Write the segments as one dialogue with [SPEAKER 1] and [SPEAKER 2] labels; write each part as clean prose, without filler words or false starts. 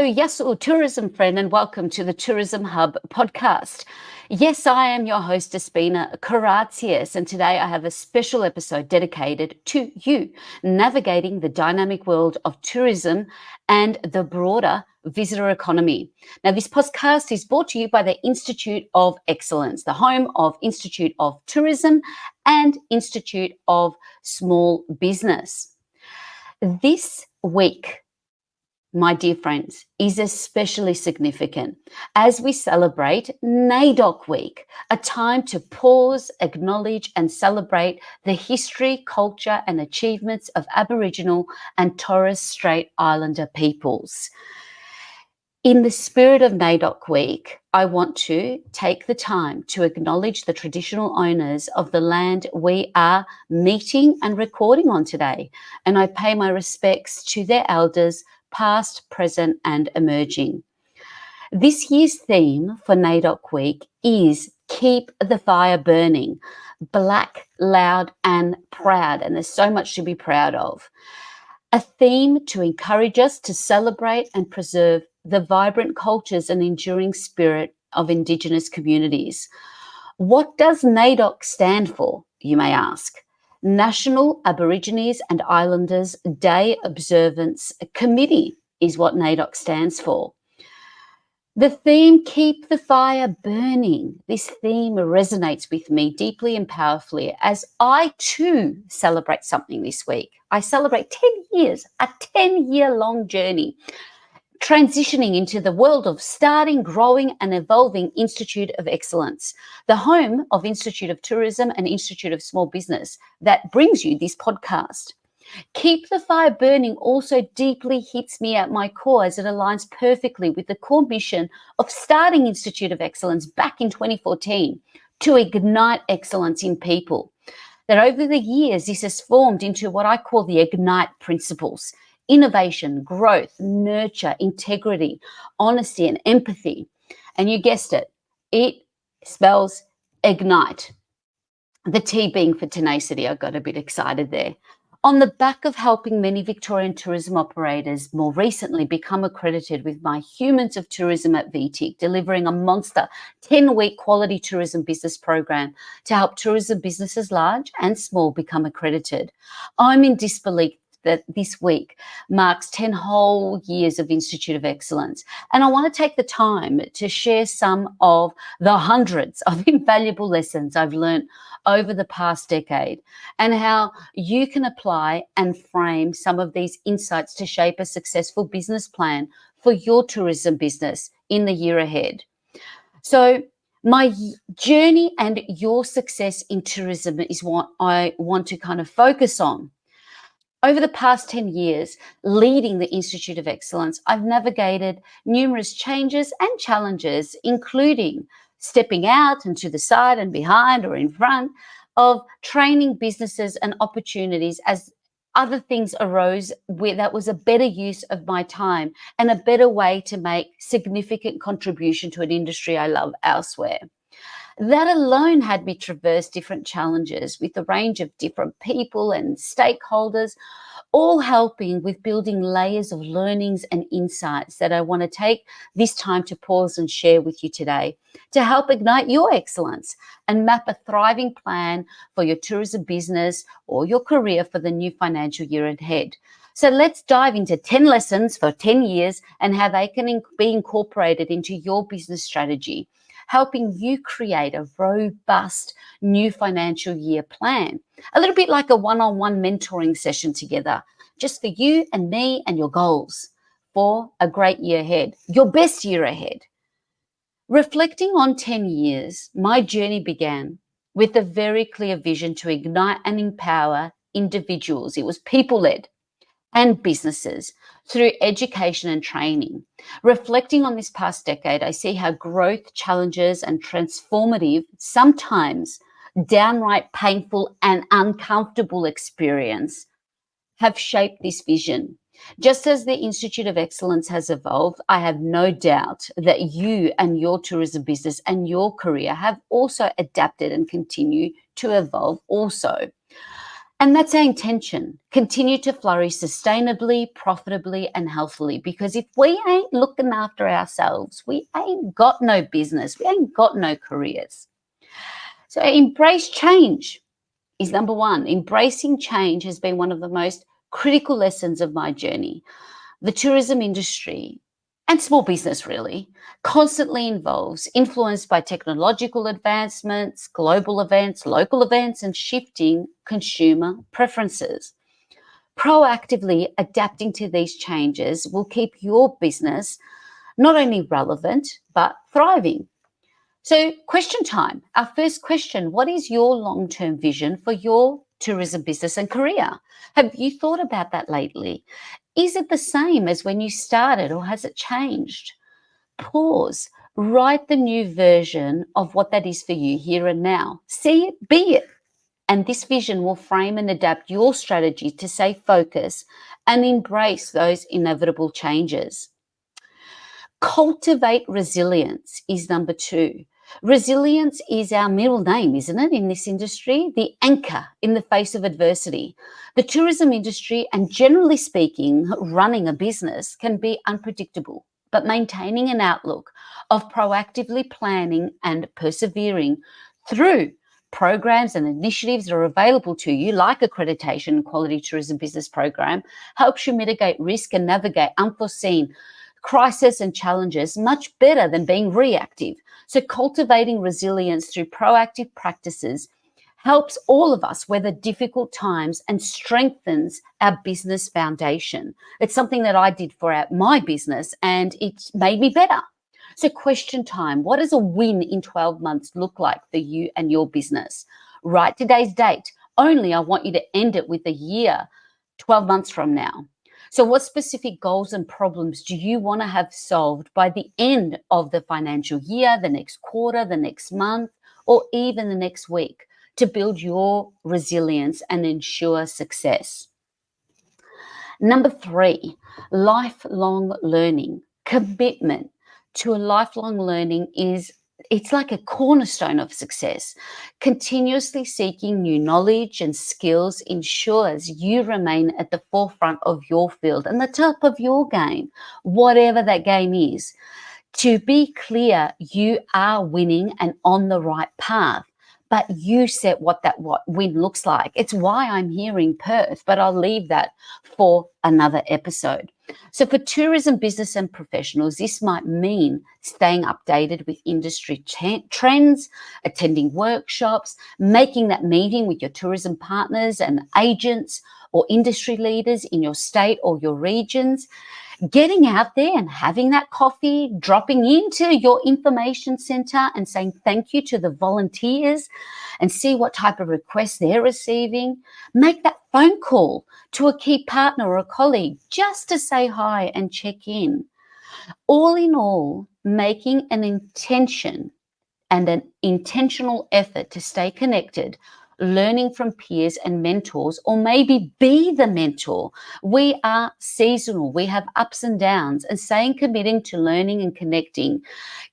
[SPEAKER 1] Yasu tourism friend, and welcome to the Tourism Hub podcast. Yes, I am your host, Despina Karatzias, and today I have a special episode dedicated to you, navigating the dynamic world of tourism and the broader visitor economy. Now, this podcast is brought to you by the Institute of Excellence, the home of Institute of Tourism and Institute of Small Business. This week, my dear friends, is especially significant as we celebrate NAIDOC Week, a time to pause, acknowledge and celebrate the history, culture and achievements of Aboriginal and Torres Strait Islander peoples. In the spirit of NAIDOC Week, I want to take the time to acknowledge the traditional owners of the land we are meeting and recording on today, and I pay my respects to their elders, past, present and emerging. This year's theme for NAIDOC Week is Keep the Fire Burning, Black, Loud and Proud, and there's so much to be proud of. A theme to encourage us to celebrate and preserve the vibrant cultures and enduring spirit of Indigenous communities. What does NAIDOC stand for, you may ask? National Aborigines and Islanders Day Observance Committee is what NAIDOC stands for. The theme, Keep the Fire Burning, this theme resonates with me deeply and powerfully as I too celebrate something this week. I celebrate 10 years, a 10-year-long journey, transitioning into the world of starting, growing and evolving Institute of Excellence, the home of Institute of Tourism and Institute of Small Business that brings you this podcast. Keep the Fire Burning also deeply hits me at my core as it aligns perfectly with the core mission of starting Institute of Excellence back in 2014 to ignite excellence in people. That over the years, this has formed into what I call the Ignite principles: innovation, growth, nurture, integrity, honesty and empathy. And you guessed it, it spells ignite. The T being for tenacity. I got a bit excited there. On the back of helping many Victorian tourism operators more recently become accredited with my Humans of Tourism at VTIC, delivering a monster 10-week quality tourism business program to help tourism businesses large and small become accredited, I'm in disbelief that this week marks 10 whole years of Institute of Excellence. And I want to take the time to share some of the hundreds of invaluable lessons I've learned over the past decade and how you can apply and frame some of these insights to shape a successful business plan for your tourism business in the year ahead. So my journey and your success in tourism is what I want to kind of focus on. Over the past 10 years, leading the Institute of Excellence, I've navigated numerous changes and challenges, including stepping out and to the side and behind or in front of training businesses and opportunities as other things arose where that was a better use of my time and a better way to make significant contribution to an industry I love elsewhere. That alone had me traverse different challenges with a range of different people and stakeholders, all helping with building layers of learnings and insights that I want to take this time to pause and share with you today to help ignite your excellence and map a thriving plan for your tourism business or your career for the new financial year ahead. So let's dive into 10 lessons for 10 years and how they can be incorporated into your business strategy, helping you create a robust new financial year plan. A little bit like a one-on-one mentoring session together, just for you and me and your goals for a great year ahead, your best year ahead. Reflecting on 10 years, my journey began with a very clear vision to ignite and empower individuals. It was people-led and businesses through education and training. Reflecting on this past decade, I see how growth, challenges, and transformative, sometimes downright painful and uncomfortable experience have shaped this vision. Just as the Institute of Excellence has evolved, I have no doubt that you and your tourism business and your career have also adapted and continue to evolve also. And that's our intention. Continue to flourish sustainably, profitably, and healthily. Because if we ain't looking after ourselves, we ain't got no business, we ain't got no careers. So embrace change is number one. Embracing change has been one of the most critical lessons of my journey. The tourism industry and small business really constantly influenced by technological advancements, global events, local events, and shifting consumer preferences. Proactively adapting to these changes will keep your business not only relevant, but thriving. So, question time. Our first question: what is your long-term vision for your tourism business and career? Have you thought about that lately? Is it the same as when you started, or has it changed? Pause. Write the new version of what that is for you here and now. See it, be it. And this vision will frame and adapt your strategy to stay focused and embrace those inevitable changes. Cultivate resilience is number two. Resilience is our middle name, isn't it, in this industry? The anchor in the face of adversity. The tourism industry, and generally speaking, running a business can be unpredictable, but maintaining an outlook of proactively planning and persevering through programs and initiatives that are available to you, like accreditation quality tourism business program, helps you mitigate risk and navigate unforeseen crisis and challenges much better than being reactive. So cultivating resilience through proactive practices helps all of us weather difficult times and strengthens our business foundation. It's something that I did for my business, and it made me better. So question time: what does a win in 12 months look like for you and your business? Write today's date. Only I want you to end it with a year, 12 months from now. So what specific goals and problems do you want to have solved by the end of the financial year, the next quarter, the next month, or even the next week, to build your resilience and ensure success? Number three, lifelong learning. Commitment to a lifelong learning it's like a cornerstone of success. Continuously seeking new knowledge and skills ensures you remain at the forefront of your field and the top of your game, whatever that game is. To be clear, you are winning and on the right path, but you set what win looks like. It's why I'm here in Perth, but I'll leave that for another episode. So for tourism business and professionals, this might mean staying updated with industry trends, attending workshops, making that meeting with your tourism partners and agents or industry leaders in your state or your regions, getting out there and having that coffee, dropping into your information center and saying thank you to the volunteers and see what type of requests they're receiving. Make that phone call to a key partner or a colleague just to say hi and check in. All in all, making an intention and an intentional effort to stay connected, learning from peers and mentors, or maybe be the mentor. We are seasonal. We have ups and downs, and staying committed to learning and connecting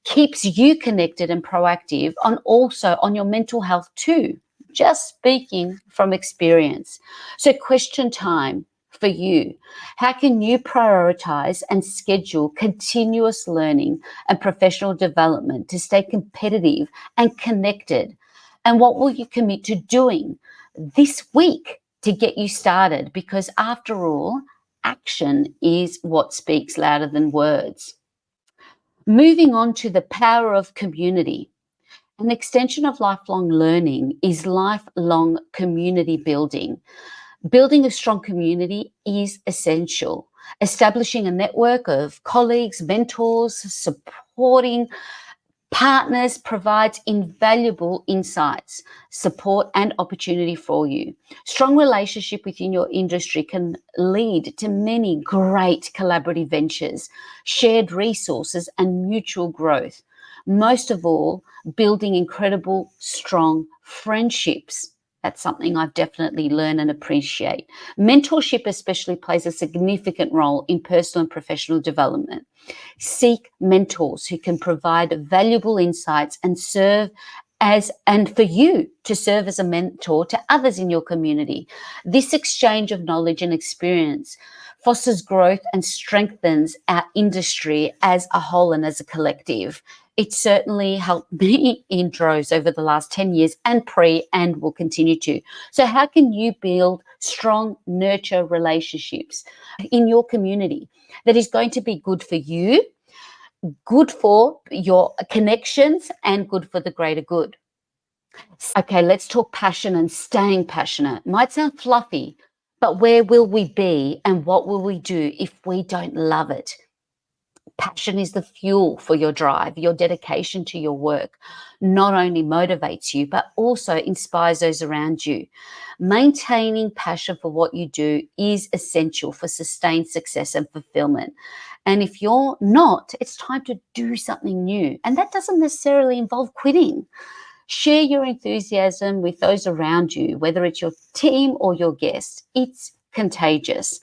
[SPEAKER 1] keeps you connected and proactive also on your mental health too. Just speaking from experience. So question time for you: how can you prioritize and schedule continuous learning and professional development to stay competitive and connected? And what will you commit to doing this week to get you started? Because after all, action is what speaks louder than words. Moving on to the power of community. An extension of lifelong learning is lifelong community building. Building a strong community is essential. Establishing a network of colleagues, mentors, supporting partners provides invaluable insights, support, and opportunity for you. Strong relationship within your industry can lead to many great collaborative ventures, shared resources, and mutual growth. Most of all, building incredible, strong friendships. That's something I've definitely learned and appreciate. Mentorship especially plays a significant role in personal and professional development. Seek mentors who can provide valuable insights and serve and for you to serve as a mentor to others in your community. This exchange of knowledge and experience fosters growth and strengthens our industry as a whole and as a collective. It certainly helped me in droves over the last 10 years and will continue to. So how can you build strong nurture relationships in your community that is going to be good for you, good for your connections, and good for the greater good? Okay, let's talk passion and staying passionate. Might sound fluffy, but where will we be and what will we do if we don't love it? Passion is the fuel for your drive. Your dedication to your work not only motivates you, but also inspires those around you. Maintaining passion for what you do is essential for sustained success and fulfillment. And if you're not, it's time to do something new. And that doesn't necessarily involve quitting. Share your enthusiasm with those around you, whether it's your team or your guests. It's contagious.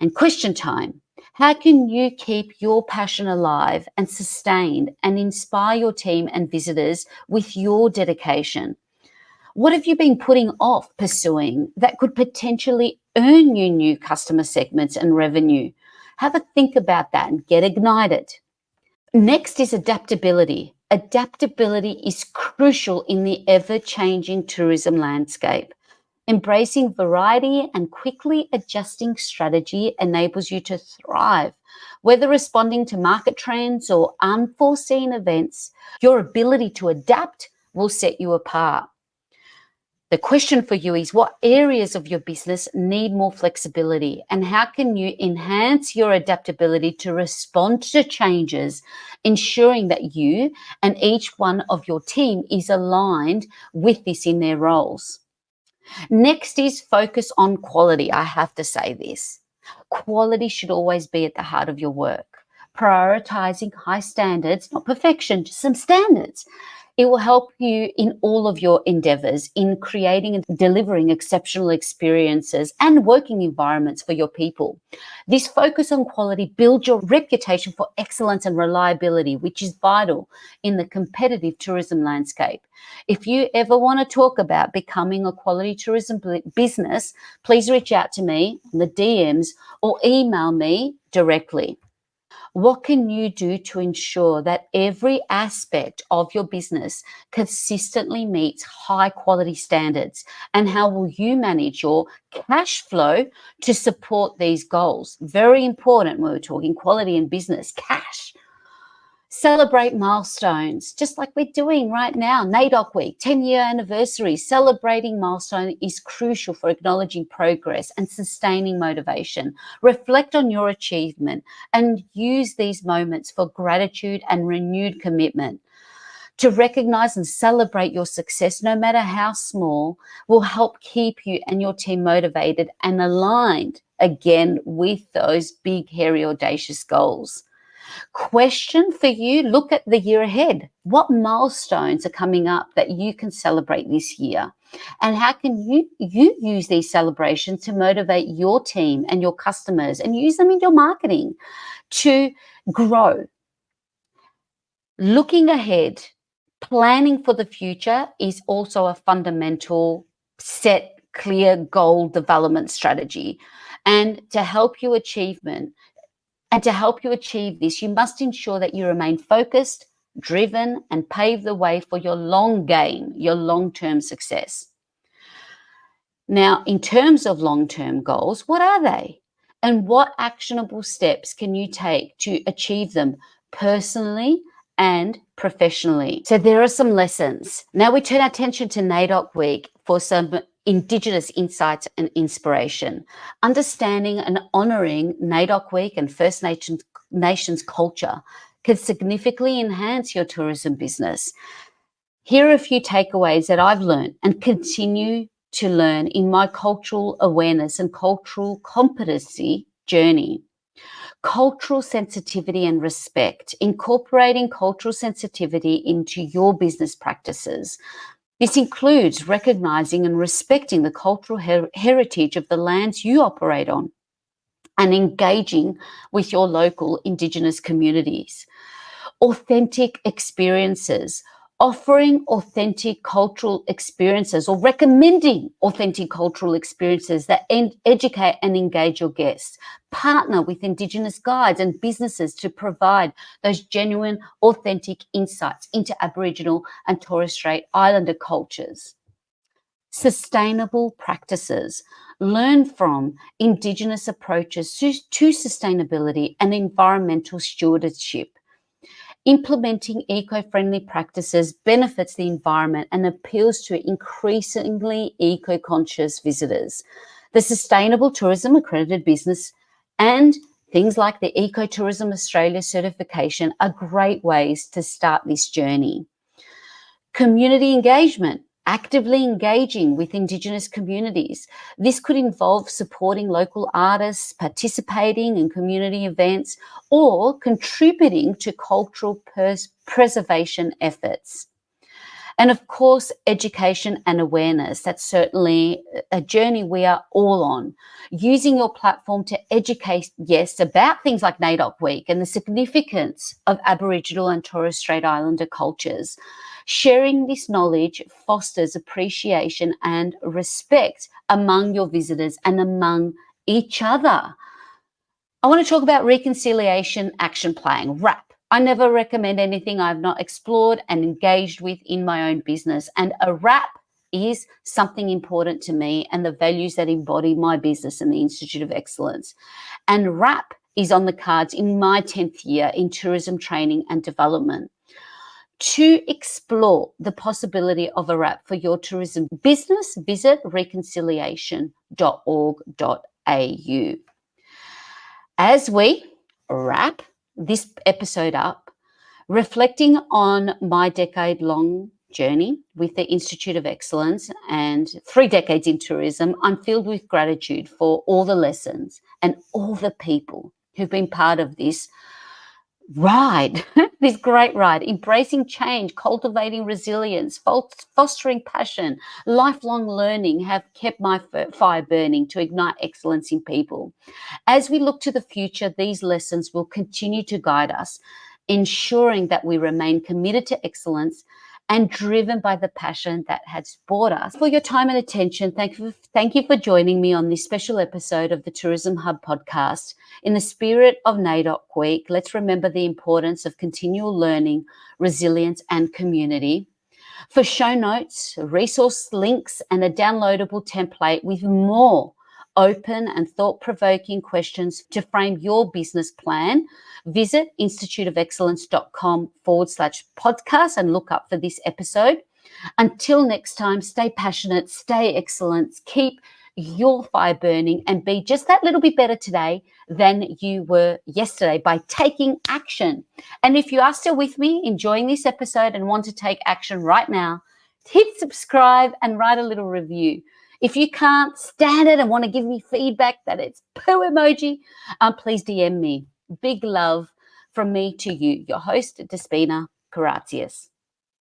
[SPEAKER 1] And question time. How can you keep your passion alive and sustained and inspire your team and visitors with your dedication? What have you been putting off pursuing that could potentially earn you new customer segments and revenue? Have a think about that and get ignited. Next is adaptability. Adaptability is crucial in the ever-changing tourism landscape. Embracing variety and quickly adjusting strategy enables you to thrive. Whether responding to market trends or unforeseen events, your ability to adapt will set you apart. The question for you is, what areas of your business need more flexibility, and how can you enhance your adaptability to respond to changes, ensuring that you and each one of your team is aligned with this in their roles? Next is focus on quality. I have to say this. Quality should always be at the heart of your work. Prioritizing high standards, not perfection, just some standards. It will help you in all of your endeavors in creating and delivering exceptional experiences and working environments for your people. This focus on quality builds your reputation for excellence and reliability, which is vital in the competitive tourism landscape. If you ever want to talk about becoming a quality tourism business, please reach out to me on the DMs or email me directly. What can you do to ensure that every aspect of your business consistently meets high quality standards? And how will you manage your cash flow to support these goals? Very important when we're talking quality in business, cash. Celebrate milestones, just like we're doing right now. NAIDOC week, 10-year anniversary. Celebrating milestone is crucial for acknowledging progress and sustaining motivation. Reflect on your achievement and use these moments for gratitude and renewed commitment. To recognize and celebrate your success, no matter how small, will help keep you and your team motivated and aligned again with those big, hairy, audacious goals. Question for you, look at the year ahead. What milestones are coming up that you can celebrate this year? And how can you use these celebrations to motivate your team and your customers and use them in your marketing to grow? Looking ahead, planning for the future is also a fundamental set, clear goal development strategy. And to help you achieve this, you must ensure that you remain focused, driven, and pave the way for your long game, your long-term success. Now, in terms of long-term goals, what are they? And what actionable steps can you take to achieve them personally and professionally? So there are some lessons. Now we turn our attention to NAIDOC week for some Indigenous insights and inspiration. Understanding and honouring NAIDOC week and First Nations culture can significantly enhance your tourism business. Here are a few takeaways that I've learned and continue to learn in my cultural awareness and cultural competency journey. Cultural sensitivity and respect, incorporating cultural sensitivity into your business practices. This includes recognizing and respecting the cultural heritage of the lands you operate on and engaging with your local Indigenous communities. Authentic experiences, offering authentic cultural experiences or recommending authentic cultural experiences that educate and engage your guests. Partner with Indigenous guides and businesses to provide those genuine, authentic insights into Aboriginal and Torres Strait Islander cultures. Sustainable practices. Learn from Indigenous approaches to sustainability and environmental stewardship. Implementing eco-friendly practices benefits the environment and appeals to increasingly eco-conscious visitors. The Sustainable Tourism Accredited Business and things like the Ecotourism Australia certification are great ways to start this journey. Community engagement. Actively engaging with Indigenous communities. This could involve supporting local artists, participating in community events, or contributing to cultural preservation efforts. And of course, education and awareness. That's certainly a journey we are all on. Using your platform to educate guests about things like NAIDOC Week and the significance of Aboriginal and Torres Strait Islander cultures. Sharing this knowledge fosters appreciation and respect among your visitors and among each other. I want to talk about reconciliation action plan, RAP. I never recommend anything I've not explored and engaged with in my own business. And a RAP is something important to me and the values that embody my business and the Institute of Excellence. And RAP is on the cards in my 10th year in tourism training and development. To explore the possibility of a RAP for your tourism business, visit reconciliation.org.au. As we wrap this episode up, reflecting on my decade-long journey with the Institute of Excellence and 3 decades in tourism, I'm filled with gratitude for all the lessons and all the people who've been part of this ride, this great ride, embracing change, cultivating resilience, fostering passion, lifelong learning have kept my fire burning to ignite excellence in people. As we look to the future, these lessons will continue to guide us, ensuring that we remain committed to excellence and driven by the passion that has brought us. For your time and attention, thank you for joining me on this special episode of the Tourism Hub podcast. In the spirit of NAIDOC Week, let's remember the importance of continual learning, resilience, and community. For show notes, resource links, and a downloadable template with more open and thought-provoking questions to frame your business plan, visit instituteofexcellence.com/podcast and look up for this episode. Until next time, stay passionate, stay excellent, keep your fire burning, and be just that little bit better today than you were yesterday by taking action. And if you are still with me, enjoying this episode and want to take action right now, hit subscribe and write a little review. If you can't stand it and want to give me feedback that it's poo emoji, please DM me. Big love from me to you, your host, Despina Karatzias.